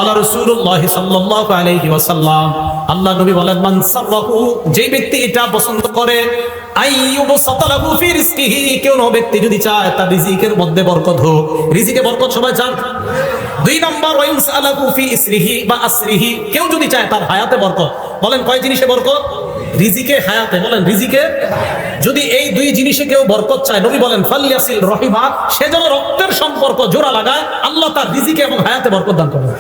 রাসূলুল্লাহ সাল্লাল্লাহু আলাইহি ওয়াসাল্লাম, আল্লাহ নবী বলেন, মান সাররাহু, যে ব্যক্তি এটা পছন্দ করে, আইয়ুবসাতালাহু ফি রিজকিহি, কোন ব্যক্তি যদি চায় তার রিজিকের মধ্যে বরকত হোক, রিজিকে বরকত সবাই চান। দুই নম্বর, ওয়াইউসআলাহু ফি ইসরিহি বা আসরিহি, কেউ যদি চায় তার হায়াতে বরকত। বলেন কয় জিনিসে বরকত? রিজিকে, হায়াতে। বলেন রিজিকে। যদি এই দুই জিনিসে কেউ বরকত চায়, নবী বলেন ফালইয়াসিল রহিমা, সে যেন রক্তের সম্পর্ক জোড়া লাগায়, আল্লাহ তার রিজিকে এবং হায়াতে বরকত দান করবে।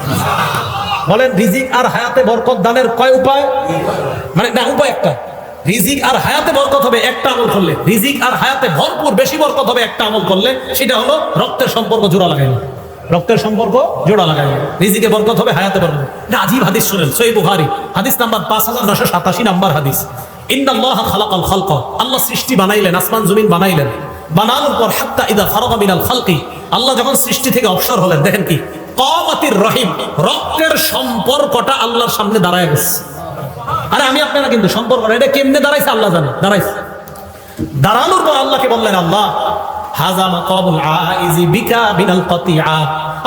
বলেন রিজিক আর হায়াতে বরকত দানের কয় উপায়? মানে না, উপায় একটা। রিজিক আর হায়াতে বরকত হবে একটা আমল করলে, রিজিক আর হায়াতে ভরপুর বেশি বরকত হবে একটা আমল করলে, সেটা হলো রক্তের সম্পর্ক জোড়া লাগাইলো। রক্তের সম্পর্ক জোড়া লাগাইলো, রিজিকে বরকত হবে, হায়াতে বরকত হবে। এটা আজীব হাদিস শুনেন, সহিহ বুখারী হাদিস নাম্বার 5987 নাম্বার হাদিস। ইন্নাল্লাহা খালাকাল খালক, আল্লাহ সৃষ্টি বানাইলেন, আসমান জমিন বানাইলেন। বানানোর পর হাত্তা ইদা ফারাগা মিনাল খালকি, আল্লাহ যখন সৃষ্টি থেকে অবসর হলেন, দেখেন কি কামাতির রহিম, রক্তের সম্পর্কটা আল্লাহর সামনে দাঁড়ায় গেছে। আরে আমি আপনারা কিন্তু সম্পর্ক, এটা কেমনে দাঁড়াইছে আল্লাহ জানে। দাঁড়াইছে, দাঁড়ানোর পর আল্লাহকে বললেন, আল্লাহ হাযা মাকাবুল আইজি বিকা বিনাল কাতিআ,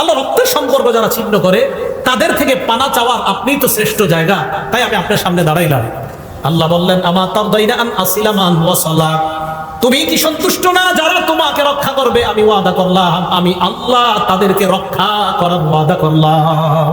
আল্লাহ রক্তের সম্পর্ক যারা ছিন্ন করে তাদের থেকে পানা চাওয়ার আপনিই তো শ্রেষ্ঠ জায়গা, তাই আমি আপনার সামনে দাঁড়াইলাম। আল্লাহ বললেন, আমা তারদাইনা আন আসিলা মান ওয়াসালা, তুমি কি সন্তুষ্ট না যারা তোমাকে রক্ষা করবে? আমি ওয়াদা করলাম, আমি আল্লাহ তাদেরকে রক্ষা করার ওয়াদা করলাম।